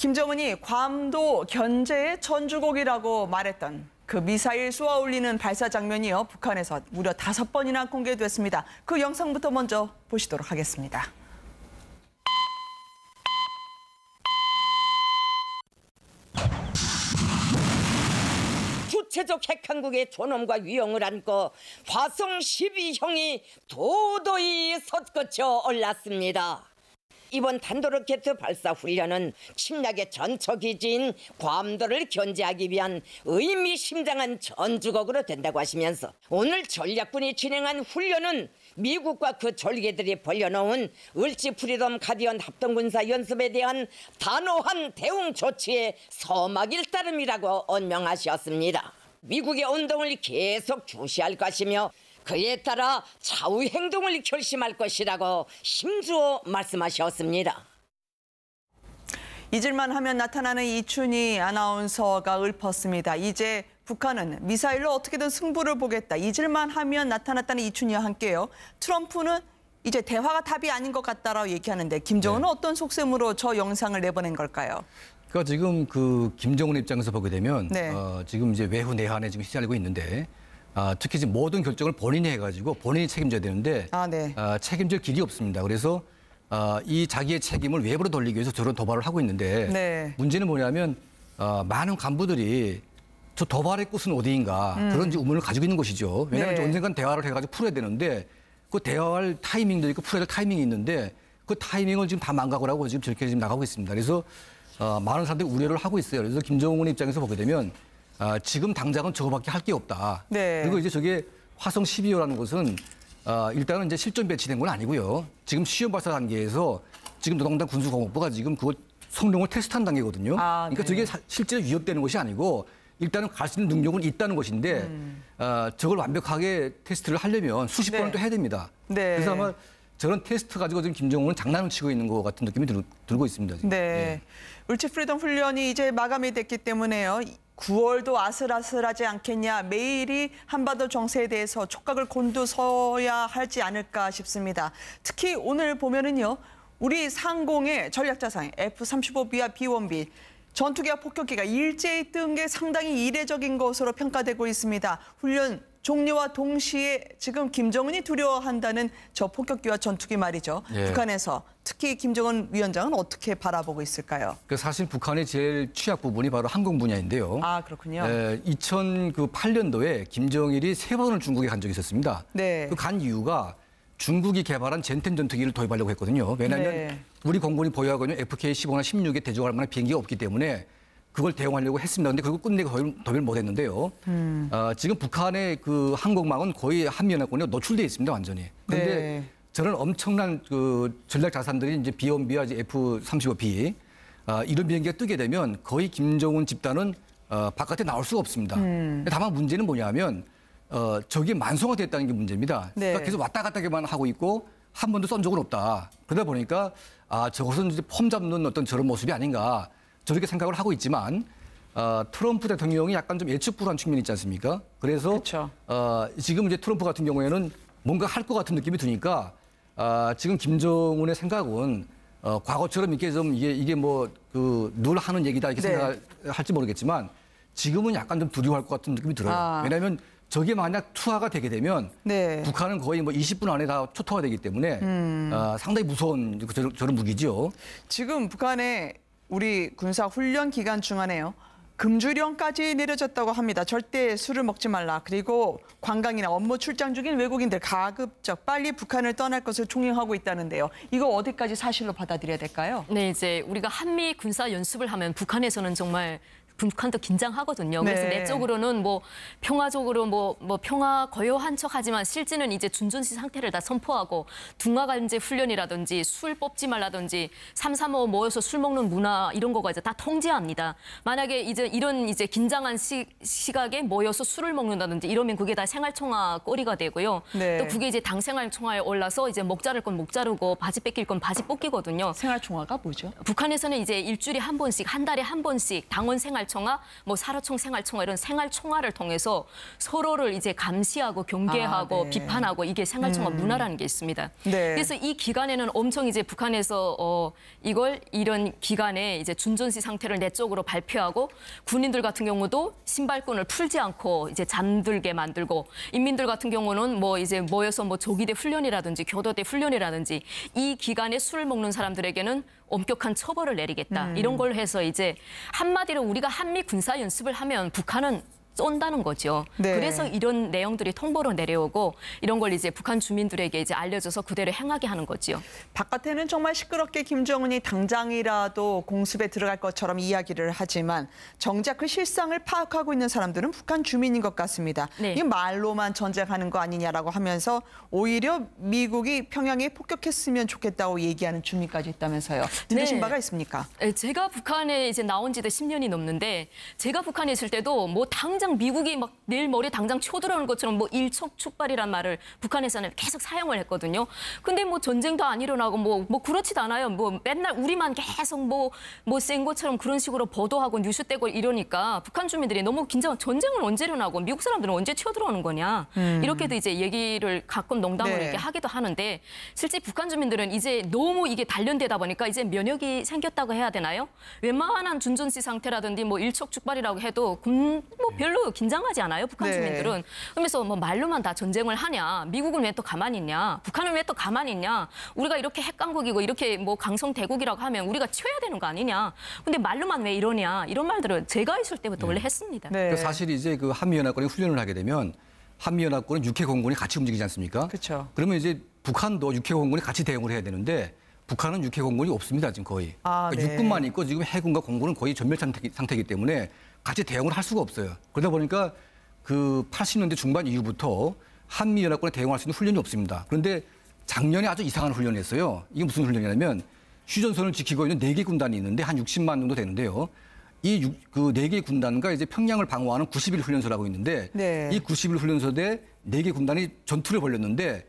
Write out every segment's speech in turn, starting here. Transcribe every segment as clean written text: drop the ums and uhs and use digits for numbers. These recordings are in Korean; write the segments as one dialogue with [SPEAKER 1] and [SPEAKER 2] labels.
[SPEAKER 1] 김정은이 괌도 견제의 천주곡이라고 말했던 그 미사일 쏘아 올리는 발사 장면이요. 북한에서 무려 5번이나 공개됐습니다. 그 영상부터 먼저 보시도록 하겠습니다.
[SPEAKER 2] 구체적 핵강국의 존엄과 위용을 안고 화성 12형이 도도히 솟구쳐 올랐습니다. 이번 탄도로켓 발사 훈련은 침략의 전초기지인 괌도를 견제하기 위한 의미심장한 전주곡으로 된다고 하시면서 오늘 전략군이 진행한 훈련은 미국과 그 졸개들이 벌려놓은 을지 프리덤 가디언 합동군사 연습에 대한 단호한 대응 조치의 서막일 따름이라고 언명하셨습니다. 미국의 운동을 계속 주시할 것이며 그에 따라 차후 행동을 결심할 것이라고 힘주어 말씀하셨습니다.
[SPEAKER 1] 잊을만 하면 나타나는 이춘희 아나운서가 읊었습니다. 이제 북한은 미사일로 어떻게든 승부를 보겠다. 잊을만 하면 나타났다는 이춘희와 함께요. 트럼프는 이제 대화가 답이 아닌 것 같다라고 얘기하는데 김정은은 어떤 속셈으로 저 영상을 내보낸 걸까요?
[SPEAKER 3] 그러니까 지금 그 김정은 입장에서 보게 되면 지금 이제 외후 내환에 지금 휘말리고 있는데 특히 지금 모든 결정을 본인이 해가지고 본인이 책임져야 되는데 책임질 길이 없습니다. 그래서 이 자기의 책임을 외부로 돌리기 위해서 저런 도발을 하고 있는데 문제는 뭐냐면 많은 간부들이 저 도발의 끝은 어디인가 그런 의문을 가지고 있는 것이죠. 왜냐하면 언젠간 대화를 해가지고 풀어야 되는데 그 대화할 타이밍도 있고 풀어야 될 타이밍이 있는데 그 타이밍을 지금 다 망각을 하고 지금 저렇게 지금 나가고 있습니다. 그래서 많은 사람들이 우려를 하고 있어요. 그래서 김정은 입장에서 보게 되면 지금 당장은 저거밖에 할 게 없다. 그리고 이제 저게 화성 12호라는 것은 일단은 이제 실전 배치된 건 아니고요. 지금 시험 발사 단계에서 지금 노동당 군수공업부가 지금 그걸 성능을 테스트한 단계거든요. 그러니까 저게 실제로 위협되는 것이 아니고 일단은 갈 수 있는 능력은 있다는 것인데 저걸 완벽하게 테스트를 하려면 수십 번을 또 해야 됩니다. 그래서 아마 저런 테스트 가지고 지금 김정은은 장난을 치고 있는 것 같은 느낌이 들고 있습니다. 지금.
[SPEAKER 1] 을지 프리덤 훈련이 이제 마감이 됐기 때문에요. 9월도 아슬아슬하지 않겠냐. 매일이 한반도 정세에 대해서 촉각을 곤두서야 하지 않을까 싶습니다. 특히 오늘 보면은요. 우리 상공의 전략자상 F-35B와 B-1B 전투기와 폭격기가 일제히 뜬 게 상당히 이례적인 것으로 평가되고 있습니다. 훈련 종료와 동시에 지금 김정은이 두려워한다는 저 폭격기와 전투기 말이죠. 북한에서 특히 김정은 위원장은 어떻게 바라보고 있을까요?
[SPEAKER 3] 사실 북한의 제일 취약 부분이 바로 항공 분야인데요.
[SPEAKER 1] 그렇군요.
[SPEAKER 3] 2008년도에 김정일이 3번을 중국에 간 적이 있었습니다. 그 간 이유가 중국이 개발한 젠텐 전투기를 도입하려고 했거든요. 왜냐하면 우리 공군이 보유하고 있는 FK-15나 16에 대적할 만한 비행기가 없기 때문에 그걸 대응하려고 했습니다. 그런데 그리고 끝내고 도입을 못했는데요. 지금 북한의 그 항공망은 거의 한미연합군에 노출되어 있습니다, 완전히. 그런데 저런 엄청난 그 전략 자산들이 이제 B-1B와 F-35B 이런 비행기가 뜨게 되면 거의 김정은 집단은 바깥에 나올 수가 없습니다. 다만 문제는 뭐냐면 저게 만성화됐다는 게 문제입니다. 그러니까 계속 왔다 갔다만 하고 있고 한 번도 쏜 적은 없다. 그러다 보니까 저것은 이제 폼 잡는 어떤 저런 모습이 아닌가. 저렇게 생각을 하고 있지만 트럼프 대통령이 약간 좀 예측 불허한 측면이 있지 않습니까? 그래서 지금 이제 트럼프 같은 경우에는 뭔가 할 것 같은 느낌이 드니까 지금 김정은의 생각은 과거처럼 이렇게 좀 이게 뭐 늘 하는 얘기다 이렇게 생각할지 모르겠지만 지금은 약간 좀 두려워할 것 같은 느낌이 들어요. 왜냐하면 저게 만약 투하가 되게 되면 북한은 거의 뭐 20분 안에 다 초토화 되기 때문에 상당히 무서운 저런 무기죠.
[SPEAKER 1] 지금 북한의 우리 군사 훈련 기간 중간에요. 금주령까지 내려졌다고 합니다. 절대 술을 먹지 말라. 그리고 관광이나 업무 출장 중인 외국인들 가급적 빨리 북한을 떠날 것을 종용하고 있다는데요. 이거 어디까지 사실로 받아들여야 될까요?
[SPEAKER 4] 네, 이제 우리가 한미 군사 연습을 하면 북한에서는 정말 북한도 긴장하거든요. 그래서 내적으로는 뭐 평화적으로 뭐 평화 고요한 척하지만 실제는 이제 준전시 상태를 다 선포하고 둥화관제 훈련이라든지 술 뽑지 말라든지 335 모여서 술 먹는 문화 이런 거가 이제 다 통제합니다. 만약에 이제 이런 이제 긴장한 시각에 모여서 술을 먹는다든지 이러면 그게 다 생활총화 꼬리가 되고요. 또 그게 이제 당 생활총화에 올라서 이제 목 자를 건 목 자르고 바지 뺏길 건 바지 뽑기거든요.
[SPEAKER 1] 생활총화가 뭐죠?
[SPEAKER 4] 북한에서는 이제 일주일에 한 번씩 한 달에 한 번씩 당원 생활 생활청화, 뭐 사로총 생활청화 이런 생활총화를 통해서 서로를 이제 감시하고 경계하고
[SPEAKER 1] 네.
[SPEAKER 4] 비판하고 이게 생활청화 문화라는 게 있습니다.
[SPEAKER 1] 네.
[SPEAKER 4] 그래서 이 기간에는 엄청 이제 북한에서 이런 기간에 이제 준전시 상태를 내적으로 발표하고 군인들 같은 경우도 신발끈을 풀지 않고 이제 잠들게 만들고 인민들 같은 경우는 뭐 이제 모여서 뭐 조기대 훈련이라든지 교도대 훈련이라든지 이 기간에 술을 먹는 사람들에게는 엄격한 처벌을 내리겠다. 이런 걸 해서 이제 한마디로 우리가 한미 군사 연습을 하면 북한은 쏜다는 거죠.
[SPEAKER 1] 네.
[SPEAKER 4] 그래서 이런 내용들이 통보로 내려오고 이런 걸 이제 북한 주민들에게 이제 알려줘서 그대로 행하게 하는 거죠.
[SPEAKER 1] 바깥에는 정말 시끄럽게 김정은이 당장이라도 공습에 들어갈 것처럼 이야기를 하지만 정작 그 실상을 파악하고 있는 사람들은 북한 주민인 것 같습니다.
[SPEAKER 4] 네.
[SPEAKER 1] 이 말로만 전쟁하는 거 아니냐라고 하면서 오히려 미국이 평양에 폭격했으면 좋겠다고 얘기하는 주민까지 있다면서요. 들으신
[SPEAKER 4] 네.
[SPEAKER 1] 바가 있습니까?
[SPEAKER 4] 제가 북한에 이제 나온 지도 10년이 넘는데 제가 북한에 있을 때도 뭐 당장 미국이 막 내일 모레 당장 쳐들어오는 것처럼 뭐 일촉즉발이란 말을 북한에서는 계속 사용을 했거든요. 근데 뭐 전쟁도 안 일어나고 뭐 그렇지도 않아요. 뭐 맨날 우리만 계속 뭐 센 것처럼 그런 식으로 보도하고 뉴스 떼고 이러니까 북한 주민들이 너무 긴장. 전쟁은 언제 일어나고 미국 사람들은 언제 쳐들어오는 거냐. 이렇게도 이제 얘기를 가끔 농담으로
[SPEAKER 1] 네.
[SPEAKER 4] 이렇게 하기도 하는데 실제 북한 주민들은 이제 너무 이게 단련되다 보니까 이제 면역이 생겼다고 해야 되나요? 웬만한 준전시 상태라든지 뭐 일촉즉발이라고 해도 뭐 별로 긴장하지 않아요, 북한
[SPEAKER 1] 네.
[SPEAKER 4] 주민들은. 그러면서 뭐 말로만 다 전쟁을 하냐, 미국은 왜 또 가만히 있냐, 북한은 왜 또 가만히 있냐, 우리가 이렇게 핵강국이고 이렇게 뭐 강성대국이라고 하면 우리가 쳐야 되는 거 아니냐. 근데 말로만 왜 이러냐, 이런 말들을 제가 있을 때부터 원래 했습니다.
[SPEAKER 1] 네.
[SPEAKER 3] 그러니까 사실 이제 그 한미연합군이 훈련을 하게 되면 한미연합군은 육해공군이 같이 움직이지 않습니까?
[SPEAKER 1] 그렇죠.
[SPEAKER 3] 그러면 이제 북한도 육해공군이 같이 대응을 해야 되는데 북한은 육해공군이 없습니다, 지금 거의. 그러니까
[SPEAKER 1] 네.
[SPEAKER 3] 육군만 있고 지금 해군과 공군은 거의 전멸 상태이기 때문에 같이 대응을 할 수가 없어요. 그러다 보니까 그 80년대 중반 이후부터 한미연합군에 대응할 수 있는 훈련이 없습니다. 그런데 작년에 아주 이상한 훈련을 했어요. 이게 무슨 훈련이냐면 휴전선을 지키고 있는 4개 군단이 있는데 한 60만 정도 되는데요. 그 4개 군단과 이제 평양을 방어하는 90일 훈련소라고 있는데
[SPEAKER 1] 네.
[SPEAKER 3] 이 90일 훈련소대 4개 군단이 전투를 벌였는데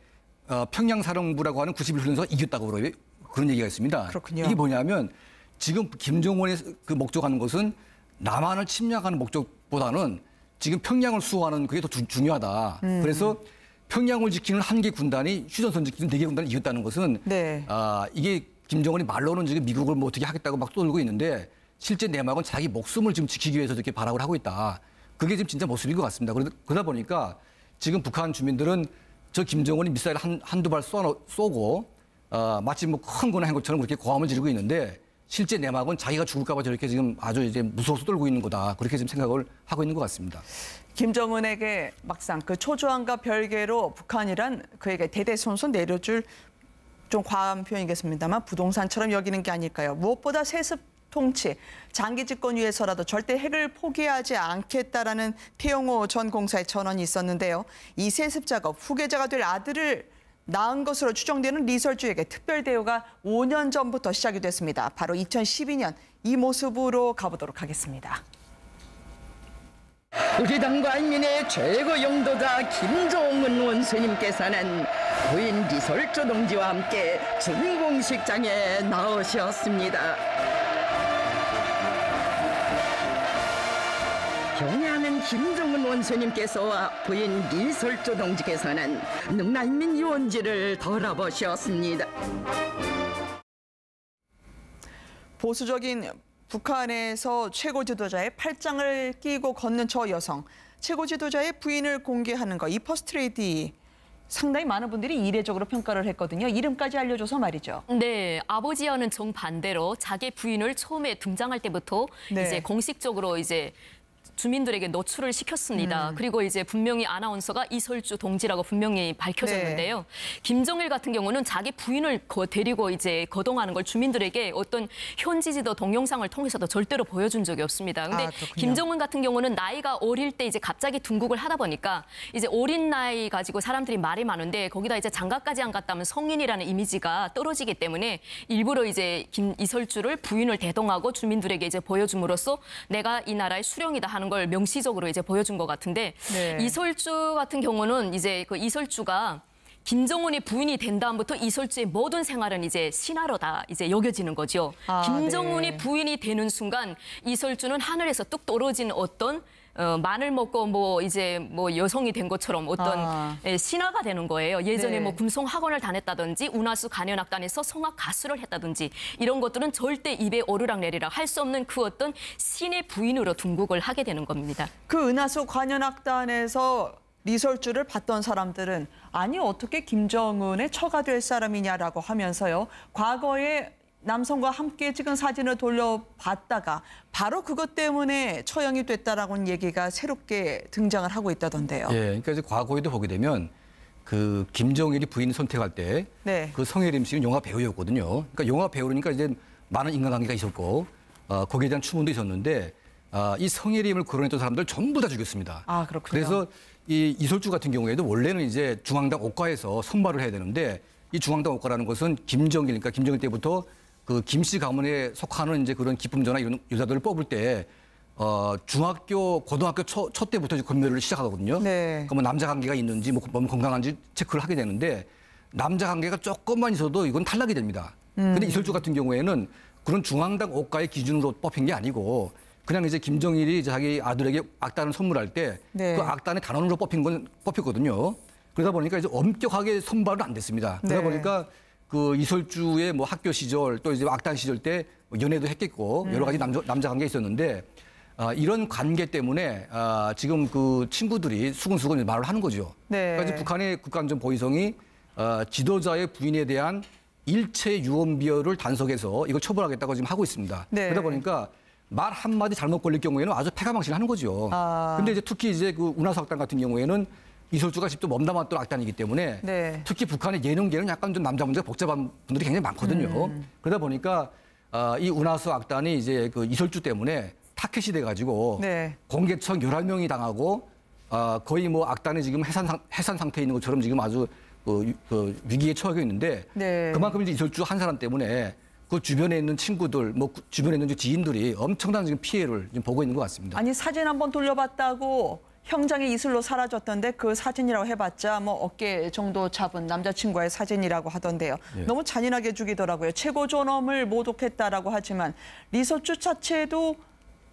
[SPEAKER 3] 평양 사령부라고 하는 90일 훈련소가 이겼다고 그런 얘기가 있습니다.
[SPEAKER 1] 그렇군요.
[SPEAKER 3] 이게 뭐냐면 지금 김정은의 그 목적하는 것은 남한을 침략하는 목적보다는 지금 평양을 수호하는 그게 더 중요하다. 그래서 평양을 지키는 1개 군단이 휴전선 지키는 4개 군단을 이겼다는 것은
[SPEAKER 1] 네.
[SPEAKER 3] 이게 김정은이 말로는 지금 미국을 뭐 어떻게 하겠다고 막 떠들고 있는데 실제 내막은 자기 목숨을 지금 지키기 위해서 이렇게 발악을 하고 있다. 그게 지금 진짜 모습인 것 같습니다. 그러다 보니까 지금 북한 주민들은 저 김정은이 미사일 한두 발 쏘고 마치 뭐 큰 거나 한 것처럼 그렇게 고함을 지르고 있는데 실제 내막은 자기가 죽을까 봐 저렇게 지금 아주 이제 무서워서 떨고 있는 거다. 그렇게 지금 생각을 하고 있는 것 같습니다.
[SPEAKER 1] 김정은에게 막상 그 초조함과 별개로 북한이란 그에게 대대손손 내려줄 좀 과한 표현이겠습니다만 부동산처럼 여기는 게 아닐까요? 무엇보다 세습 통치, 장기 집권 위해서라도 절대 핵을 포기하지 않겠다라는 태영호 전 공사의 전언이 있었는데요. 이 세습 작업, 후계자가 될 아들을 낳은 것으로 추정되는 리설주에게 특별 대우가 5년 전부터 시작이 됐습니다. 바로 2012년 이 모습으로 가보도록 하겠습니다.
[SPEAKER 5] 우리 당과 인민의 최고 영도자 김정은 원수님께서는 부인 리설주 동지와 함께 준공식장에 나오셨습니다. 경애하는 김정은 원수님께서와 부인 리설주 동지께서는 능라인민 유원지를 돌아보셨습니다.
[SPEAKER 1] 보수적인 북한에서 최고 지도자의 팔짱을 끼고 걷는 저 여성, 최고 지도자의 부인을 공개하는 거, 이 퍼스트레이디 상당히 많은 분들이 이례적으로 평가를 했거든요. 이름까지 알려줘서 말이죠.
[SPEAKER 4] 네, 아버지와는 정반대로 자기 부인을 처음에 등장할 때부터
[SPEAKER 1] 네.
[SPEAKER 4] 이제 공식적으로 이제 주민들에게 노출을 시켰습니다. 그리고 이제 분명히 아나운서가 이설주 동지라고 분명히 밝혀졌는데요. 네. 김정일 같은 경우는 자기 부인을 데리고 이제 거동하는 걸 주민들에게 어떤 현지지도 동영상을 통해서도 절대로 보여준 적이 없습니다. 근데 김정은 같은 경우는 나이가 어릴 때 이제 갑자기 등극을 하다 보니까 이제 어린 나이 가지고 사람들이 말이 많은데 거기다 이제 장가까지 안 갔다면 성인이라는 이미지가 떨어지기 때문에 일부러 이제 이설주를 부인을 대동하고 주민들에게 이제 보여줌으로써 내가 이 나라의 수령이다 하는 걸 명시적으로 이제 보여준 것 같은데 네. 이설주 같은 경우는 이제 그 이설주가 김정은이 부인이 된 다음부터 이설주의 모든 생활은 이제 신화로 다 이제 여겨지는 거죠. 김정은이
[SPEAKER 1] 네.
[SPEAKER 4] 부인이 되는 순간 이설주는 하늘에서 뚝 떨어진 어떤 마늘 먹고 뭐 이제 뭐 여성이 된 것처럼 어떤 신화가 되는 거예요. 예전에
[SPEAKER 1] 네.
[SPEAKER 4] 뭐 금송 학원을 다녔다든지 운하수 간현악단에서 성악 가수를 했다든지 이런 것들은 절대 입에 오르락내리락 할 수 없는 그 어떤 신의 부인으로 둔국을 하게 되는 겁니다.
[SPEAKER 1] 그 은하수 관현악단에서 리설주를 봤던 사람들은 아니 어떻게 김정은의 처가 될 사람이냐라고 하면서요. 과거에 남성과 함께 찍은 사진을 돌려봤다가 바로 그것 때문에 처형이 됐다라고는 얘기가 새롭게 등장을 하고 있다던데요.
[SPEAKER 3] 예, 그러니까 이제 과거에도 보게 되면 그 김정일이 부인 선택할 때 그 성혜림 씨는 영화 배우였거든요. 그러니까 영화 배우니까 이제 많은 인간관계가 있었고 거기에 대한 추문도 있었는데 이 성혜림을 거론했던 사람들 전부 다 죽였습니다.
[SPEAKER 1] 아, 그렇군요.
[SPEAKER 3] 그래서 이 이설주 같은 경우에도 원래는 이제 중앙당 옥가에서 선발을 해야 되는데 이 중앙당 옥가라는 것은 김정일, 그러니까 김정일 때부터 그 김씨 가문에 속하는 이제 그런 기품조나 이런 여자들을 뽑을 때 중학교, 고등학교 초 때부터 이제 검열을 시작하거든요.
[SPEAKER 1] 네.
[SPEAKER 3] 그러니까 뭐 남자 관계가 있는지 뭐 몸 건강한지 체크를 하게 되는데 남자 관계가 조금만 있어도 이건 탈락이 됩니다. 근데 이설주 같은 경우에는 그런 중앙당 옥가의 기준으로 뽑힌 게 아니고 그냥 이제 김정일이 자기 아들에게 악단을 선물할 때 그 악단의 단원으로 뽑혔거든요. 그러다 보니까 이제 엄격하게 선발은 안 됐습니다. 그러다 보니까 그 이설주의 뭐 학교 시절 또 이제 악단 시절 때 연애도 했겠고 여러 가지 남자 관계가 있었는데 이런 관계 때문에 지금 그 친구들이 수근수근 말을 하는 거죠. 그러니까 이제 북한의 국가안전 보위성이 지도자의 부인에 대한 일체 유언비어를 단속해서 이걸 처벌하겠다고 지금 하고 있습니다. 그러다 보니까 말 한마디 잘못 걸릴 경우에는 아주 패가망신을 하는 거죠. 근데 이제 특히 이제 그 운하수 악단 같은 경우에는 이설주가 직접 몸담았던 악단이기 때문에 특히 북한의 예능계는 약간 좀 남자 문제가 복잡한 분들이 굉장히 많거든요. 그러다 보니까 이 운하수 악단이 이제 그 이설주 때문에 타켓이 돼가지고 공개청 11명이 당하고 거의 뭐 악단이 지금 해산 상태에 있는 것처럼 지금 아주 그 위기에 처해 있는데 그만큼 이제 이설주 한 사람 때문에 그 주변에 있는 친구들, 뭐 주변에 있는 지인들이 엄청난 지금 피해를 지금 보고 있는 것 같습니다.
[SPEAKER 1] 아니 사진 한번 돌려봤다고 형장의 이슬로 사라졌던데 그 사진이라고 해봤자 뭐 어깨 정도 잡은 남자친구와의 사진이라고 하던데요. 너무 잔인하게 죽이더라고요. 최고 존엄을 모독했다라고 하지만 리설주 자체도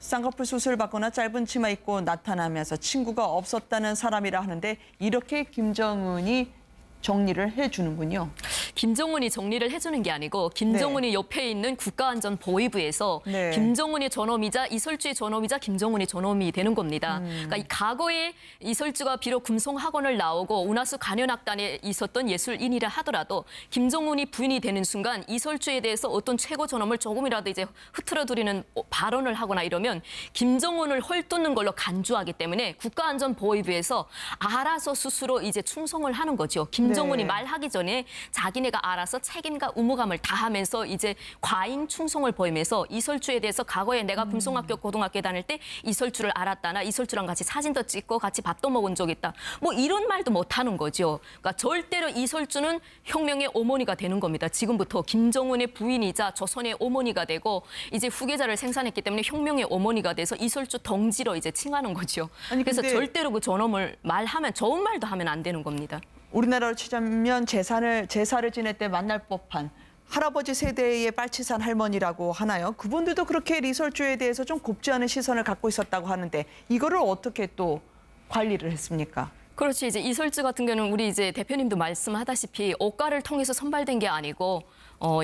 [SPEAKER 1] 쌍꺼풀 수술 받거나 짧은 치마 입고 나타나면서 친구가 없었다는 사람이라 하는데 이렇게 김정은이 정리를 해주는군요.
[SPEAKER 4] 김정은이 정리를 해주는 게 아니고 김정은이 옆에 있는 국가안전보위부에서 김정은의 존엄이자 이설주의 존엄이자 김정은의 존엄이 되는 겁니다. 그러니까 이 과거에 이설주가 비록 금송학원을 나오고 운하수 간현악단에 있었던 예술인이라 하더라도 김정은이 부인이 되는 순간 이설주에 대해서 어떤 최고 존엄을 조금이라도 이제 흐트러뜨리는 발언을 하거나 이러면 김정은을 헐뜯는 걸로 간주하기 때문에 국가안전보위부에서 알아서 스스로 이제 충성을 하는 거죠. 김정은이 말하기 전에 자기네가 알아서 책임과 의무감을 다하면서 이제 과잉 충성을 보이면서 이설주에 대해서 과거에 내가 금송학교 고등학교 다닐 때 이설주를 알았다. 나 이설주랑 같이 사진도 찍고 같이 밥도 먹은 적 있다. 뭐 이런 말도 못하는 거죠. 그러니까 절대로 이설주는 혁명의 어머니가 되는 겁니다. 지금부터 김정은의 부인이자 조선의 어머니가 되고 이제 후계자를 생산했기 때문에 혁명의 어머니가 돼서 이설주 덩지로 이제 칭하는 거죠. 아니, 그래서 절대로 그 존엄을 말하면 좋은 말도 하면 안 되는 겁니다.
[SPEAKER 1] 우리나라로 치자면 제사를 지낼 때 만날 법한 할아버지 세대의 빨치산 할머니라고 하나요? 그분들도 그렇게 리설주에 대해서 좀 곱지 않은 시선을 갖고 있었다고 하는데 이거를 어떻게 또 관리를 했습니까?
[SPEAKER 4] 그렇지. 이제 이설주 같은 경우는 우리 이제 대표님도 말씀하다시피 옥가를 통해서 선발된 게 아니고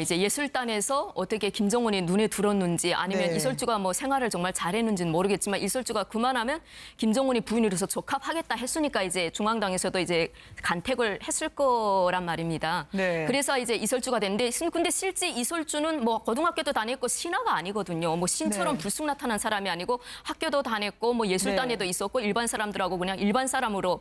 [SPEAKER 4] 이제 예술단에서 어떻게 김정은이 눈에 들었는지 아니면 이설주가 뭐 생활을 정말 잘했는지는 모르겠지만 이설주가 그만하면 김정은이 부인으로서 적합하겠다 했으니까 이제 중앙당에서도 이제 간택을 했을 거란 말입니다. 그래서 이제 이설주가 됐는데 근데 실제 이설주는 뭐 고등학교도 다녔고 신하가 아니거든요. 뭐 신처럼 불쑥 나타난 사람이 아니고 학교도 다녔고 뭐 예술단에도 있었고 일반 사람들하고 그냥 일반 사람으로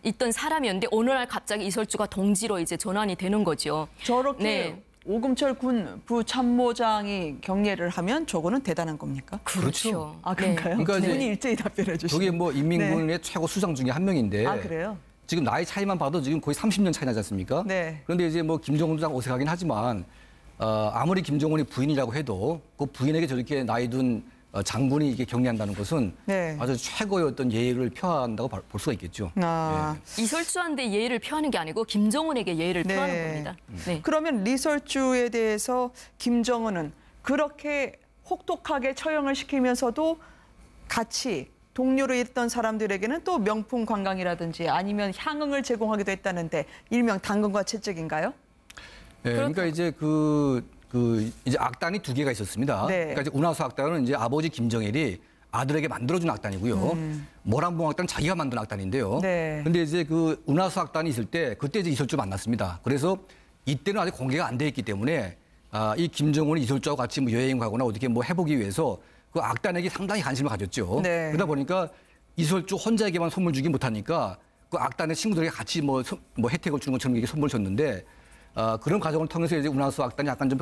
[SPEAKER 4] 있던 사람이었는데 어느 날 갑자기 이설주가 동지로 이제 전환이 되는 거죠.
[SPEAKER 1] 저렇게 오금철 군 부참모장이 경례를 하면 저거는 대단한 겁니까?
[SPEAKER 3] 그렇죠.
[SPEAKER 1] 아, 그런가요?
[SPEAKER 3] 그러니까
[SPEAKER 1] 두 분이 일제히 답변해 주시죠.
[SPEAKER 3] 저게 뭐 인민군의 최고 수장 중에 한 명인데.
[SPEAKER 1] 아, 그래요?
[SPEAKER 3] 지금 나이 차이만 봐도 지금 거의 30년 차이 나지 않습니까? 그런데 이제 뭐 김정은도 좀 어색하긴 하지만 아무리 김정은이 부인이라고 해도 그 부인에게 저렇게 나이 든 장군이 이게 격리한다는 것은
[SPEAKER 1] 네.
[SPEAKER 3] 아주 최고의 어떤 예의를 표한다고 볼 수가 있겠죠.
[SPEAKER 4] 이설주한테 예의를 표하는 게 아니고 김정은에게 예의를
[SPEAKER 1] 네.
[SPEAKER 4] 표하는 겁니다. 네.
[SPEAKER 1] 그러면 리설주에 대해서 김정은은 그렇게 혹독하게 처형을 시키면서도 같이 동료로 있던 사람들에게는 또 명품 관광이라든지 아니면 향응을 제공하기도 했다는데 일명 당근과 채찍인가요?
[SPEAKER 3] 네, 그러니까 이제 이제 악단이 두 개가 있었습니다.
[SPEAKER 1] 네.
[SPEAKER 3] 그러니까 이제 운하수 악단은 이제 아버지 김정일이 아들에게 만들어준 악단이고요. 모란봉 악단은 자기가 만든 악단인데요.
[SPEAKER 1] 네.
[SPEAKER 3] 근데 이제 그 운하수 악단이 있을 때 그때 이제 이설주 만났습니다. 그래서 이때는 아직 공개가 안 돼 있기 때문에 이 김정은이 이설주하고 같이 뭐 여행 가거나 어떻게 뭐 해보기 위해서 그 악단에게 상당히 관심을 가졌죠.
[SPEAKER 1] 네.
[SPEAKER 3] 그러다 보니까 이설주 혼자에게만 선물 주기 못하니까 그 악단의 친구들에게 같이 뭐 혜택을 주는 것처럼 이렇게 선물을 줬는데 그런 과정을 통해서 이제 운하수 악단이 약간 좀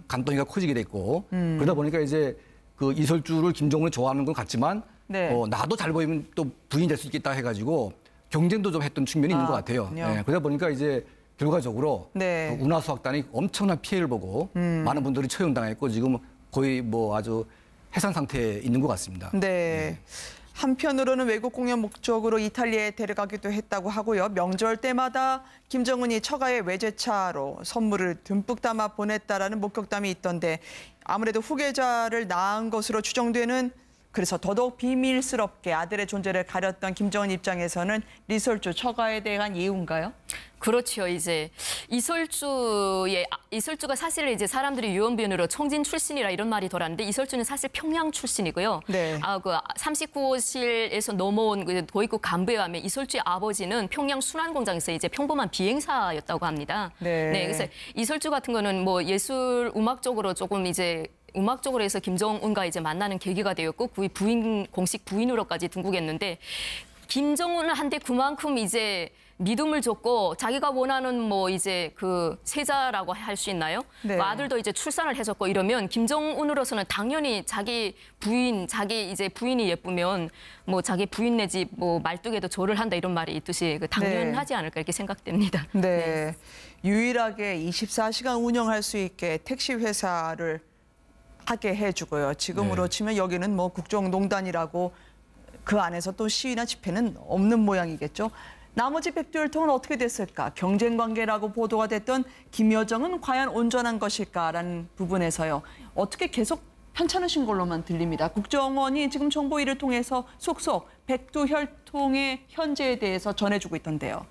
[SPEAKER 3] 간덩이가 커지게 됐고 그러다 보니까 이제 그 이설주를 김정은이 좋아하는 건 같지만
[SPEAKER 1] 네.
[SPEAKER 3] 나도 잘 보이면 또 부인이 될 수 있겠다 해가지고 경쟁도 좀 했던 측면이 있는 것 같아요. 네, 그러다 보니까 이제 결과적으로
[SPEAKER 1] 네.
[SPEAKER 3] 그 운하수 악단이 엄청난 피해를 보고 많은 분들이 처형당했고 지금 거의 뭐 아주 해산 상태에 있는 것 같습니다.
[SPEAKER 1] 네. 한편으로는 외국 공연 목적으로 이탈리아에 데려가기도 했다고 하고요. 명절 때마다 김정은이 처가에 외제차로 선물을 듬뿍 담아 보냈다라는 목격담이 있던데 아무래도 후계자를 낳은 것으로 추정되는 그래서 더더욱 비밀스럽게 아들의 존재를 가렸던 김정은 입장에서는 리설주 처가에 대한 예우인가요?
[SPEAKER 4] 그렇죠. 이제 이설주가 사실 이제 사람들이 유언비어로 청진 출신이라 이런 말이 돌았는데 이설주는 사실 평양 출신이고요.
[SPEAKER 1] 네.
[SPEAKER 4] 그 39호실에서 넘어온 그 도입국 간부에 의하면 이설주의 아버지는 평양 순환공장에서 이제 평범한 비행사였다고 합니다.
[SPEAKER 1] 네.
[SPEAKER 4] 그래서 이설주 같은 거는 뭐 예술 음악 쪽으로 조금 이제 음악적으로 해서 김정은과 이제 만나는 계기가 되었고 그 공식 부인으로까지 등극했는데 김정은한테 그만큼 이제 믿음을 줬고 자기가 원하는 뭐 이제 그 세자라고 할 수 있나요?
[SPEAKER 1] 네.
[SPEAKER 4] 그 아들도 이제 출산을 해줬고 이러면 김정은으로서는 당연히 자기 이제 부인이 예쁘면 뭐 자기 부인 내지 뭐 말뚝에도 절을 한다 이런 말이 있듯이 당연하지 않을까 이렇게 생각됩니다.
[SPEAKER 1] 네. 유일하게 24시간 운영할 수 있게 택시 회사를 하게 해주고요. 지금으로 치면 여기는 뭐 국정농단이라고 그 안에서 또 시위나 집회는 없는 모양이겠죠. 나머지 백두혈통은 어떻게 됐을까? 경쟁 관계라고 보도가 됐던 김여정은 과연 온전한 것일까라는 부분에서요. 어떻게 계속 편찮으신 걸로만 들립니다. 국정원이 지금 정보위를 통해서 속속 백두혈통의 현재에 대해서 전해주고 있던데요.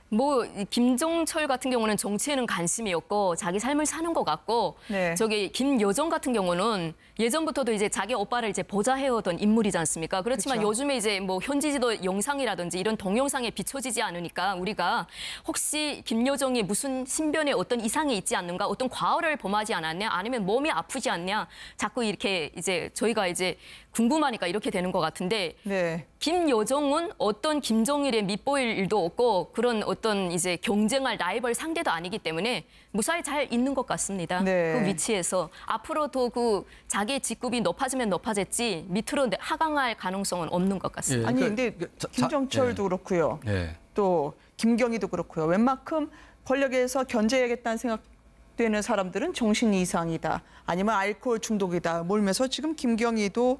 [SPEAKER 4] 뭐 김종철 같은 경우는 정치에는 관심이 없고 자기 삶을 사는 것 같고
[SPEAKER 1] 네.
[SPEAKER 4] 저기 김여정 같은 경우는 예전부터도 이제 자기 오빠를 이제 보좌해오던 인물이지 않습니까? 그렇지만
[SPEAKER 1] 그쵸.
[SPEAKER 4] 요즘에 이제 뭐 현지지도 영상이라든지 이런 동영상에 비춰지지 않으니까 우리가 혹시 김여정이 무슨 신변에 어떤 이상이 있지 않는가, 어떤 과오를 범하지 않았냐, 아니면 몸이 아프지 않냐, 자꾸 이렇게 이제 저희가 이제 궁금하니까 이렇게 되는 것 같은데
[SPEAKER 1] 네.
[SPEAKER 4] 김여정은 어떤 김정일에 밑보일 일도 없고 그런 어떤 이제 경쟁할 라이벌 상대도 아니기 때문에 무사히 잘 있는 것 같습니다.
[SPEAKER 1] 네.
[SPEAKER 4] 그 위치에서 앞으로도 그 자기 직급이 높아지면 높아졌지 밑으로 하강할 가능성은 없는 것 같습니다.
[SPEAKER 1] 아니 근데 김정철도 그렇고요.
[SPEAKER 3] 네.
[SPEAKER 1] 또 김경희도 그렇고요. 웬만큼 권력에서 견제해야겠다는 생각되는 사람들은 정신 이상이다. 아니면 알코올 중독이다. 몰면서 지금 김경희도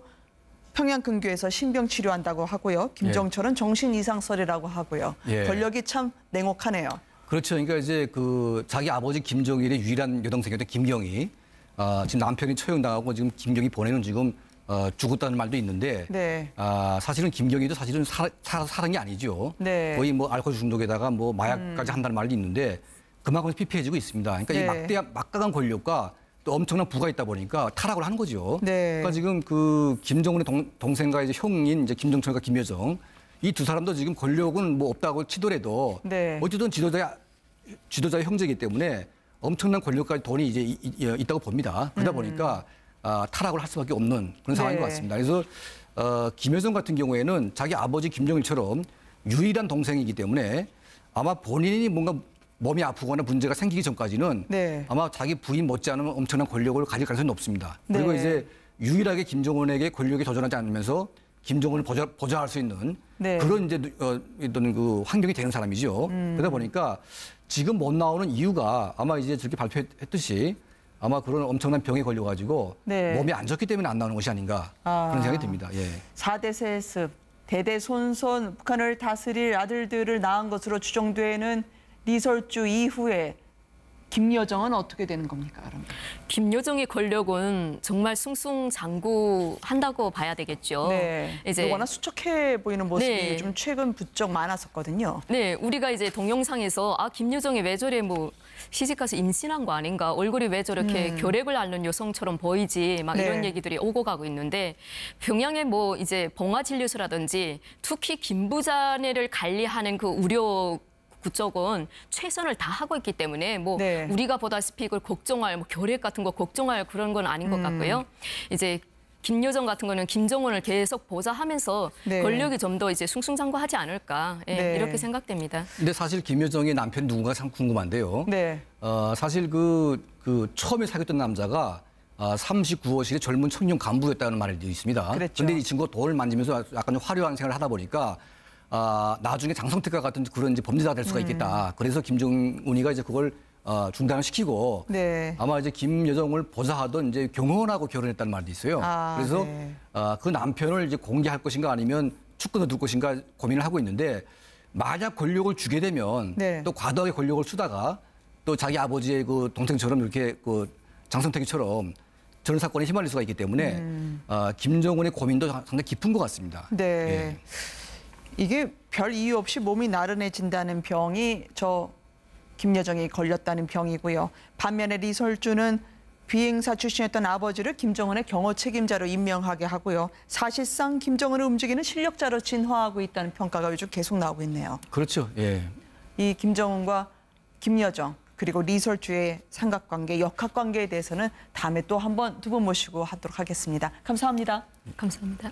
[SPEAKER 1] 평양 근교에서 신병 치료한다고 하고요. 김정철은 정신 이상설이라고 하고요. 권력이 참 냉혹하네요.
[SPEAKER 3] 그렇죠. 그러니까 이제 그 자기 아버지 김정일의 유일한 여동생이었던 김경희, 지금 남편이 처형당하고 지금 김경희 보내는 지금 죽었다는 말도 있는데,
[SPEAKER 1] 네.
[SPEAKER 3] 사실은 김경희도 사실은 살은 게 아니죠.
[SPEAKER 1] 네.
[SPEAKER 3] 거의 뭐 알코올 중독에다가 뭐 마약까지 한다는 말도 있는데 그만큼 피폐해지고 있습니다. 그러니까
[SPEAKER 1] 네.
[SPEAKER 3] 이 막강한 권력과 또 엄청난 부가 있다 보니까 타락을 하는 거죠.
[SPEAKER 1] 네.
[SPEAKER 3] 그러니까 지금 그 김정은의 동생과 이제 형인 이제 김정철과 김여정 이 두 사람도 지금 권력은 뭐 없다고 치더라도
[SPEAKER 1] 네.
[SPEAKER 3] 어쨌든 지도자의 형제이기 때문에 엄청난 권력까지 돈이 이제 있다고 봅니다. 그러다 보니까 타락을 할 수밖에 없는 그런 상황인 것 같습니다. 그래서 김여정 같은 경우에는 자기 아버지 김정일처럼 유일한 동생이기 때문에 아마 본인이 뭔가 몸이 아프거나 문제가 생기기 전까지는
[SPEAKER 1] 네.
[SPEAKER 3] 아마 자기 부인 못지않은 엄청난 권력을 가질 가능성이 높습니다. 그리고
[SPEAKER 1] 네.
[SPEAKER 3] 이제 유일하게 김정은에게 권력에 도전하지 않으면서 김정은을 보좌할 수 있는
[SPEAKER 1] 네.
[SPEAKER 3] 그런 이제 어떤 그 환경이 되는 사람이죠. 그러다 보니까 지금 못 나오는 이유가 아마 이제 저렇게 발표했듯이 아마 그런 엄청난 병에 걸려가지고
[SPEAKER 1] 네.
[SPEAKER 3] 몸이 안 좋기 때문에 안 나오는 것이 아닌가 그런 생각이 듭니다. 예.
[SPEAKER 1] 4대 세습, 대대손손 북한을 다스릴 아들들을 낳은 것으로 추정되는 리설주 이후에 김여정은 어떻게 되는 겁니까, 그러면?
[SPEAKER 4] 김여정의 권력은 정말 승승장구한다고 봐야 되겠죠.
[SPEAKER 1] 네. 이제 워낙 수척해 보이는 모습이
[SPEAKER 4] 네.
[SPEAKER 1] 좀 최근 부쩍 많았었거든요.
[SPEAKER 4] 네, 우리가 이제 동영상에서 김여정이 왜 저래 뭐 시집가서 임신한 거 아닌가, 얼굴이 왜 저렇게 결핵을 앓는 여성처럼 보이지, 막 이런
[SPEAKER 1] 네.
[SPEAKER 4] 얘기들이 오고 가고 있는데, 평양의 뭐 이제 봉화진료소라든지 특히 김부자네를 관리하는 그 의료 그쪽은 최선을 다하고 있기 때문에 뭐
[SPEAKER 1] 네.
[SPEAKER 4] 우리가 보다시피 이걸 걱정할 뭐 결핵 같은 거 걱정할 그런 건 아닌 것 같고요. 이제 김여정 같은 거는 김정은을 계속 보좌하면서
[SPEAKER 1] 네.
[SPEAKER 4] 권력이 좀 더 이제 승승장구하지 않을까
[SPEAKER 1] 네.
[SPEAKER 4] 이렇게 생각됩니다.
[SPEAKER 3] 근데 사실 김여정의 남편 누군가 참 궁금한데요.
[SPEAKER 1] 네.
[SPEAKER 3] 사실 그 처음에 사귀었던 남자가 39호실의 젊은 청년 간부였다는 말이 있습니다.
[SPEAKER 1] 그랬죠.
[SPEAKER 3] 근데 이 친구가 돌을 만지면서 약간 좀 화려한 생활을 하다 보니까 나중에 장성택과 같은 그런 이제 범죄자가 될 수가 있겠다. 그래서 김정은이가 이제 그걸 중단을 시키고
[SPEAKER 1] 네.
[SPEAKER 3] 아마 이제 김여정을 보좌하던 이제 경호원하고 결혼했다는 말도 있어요. 그래서
[SPEAKER 1] 네.
[SPEAKER 3] 그 남편을 이제 공개할 것인가 아니면 축근을 둘 것인가 고민을 하고 있는데 만약 권력을 주게 되면
[SPEAKER 1] 네.
[SPEAKER 3] 또 과도하게 권력을 쓰다가 또 자기 아버지의 그 동생처럼 이렇게 그 장성택이처럼 저런 사건에 휘말릴 수가 있기 때문에 김정은의 고민도 상당히 깊은 것 같습니다.
[SPEAKER 1] 네.
[SPEAKER 3] 예.
[SPEAKER 1] 이게 별 이유 없이 몸이 나른해진다는 병이 김여정이 걸렸다는 병이고요. 반면에 리설주는 비행사 출신이었던 아버지를 김정은의 경호 책임자로 임명하게 하고요. 사실상 김정은을 움직이는 실력자로 진화하고 있다는 평가가 요즘 계속 나오고 있네요.
[SPEAKER 3] 그렇죠. 예.
[SPEAKER 1] 이 김정은과 김여정 그리고 리설주의 삼각관계, 역학관계에 대해서는 다음에 또 한번 두 분 모시고 하도록 하겠습니다. 감사합니다.
[SPEAKER 4] 감사합니다.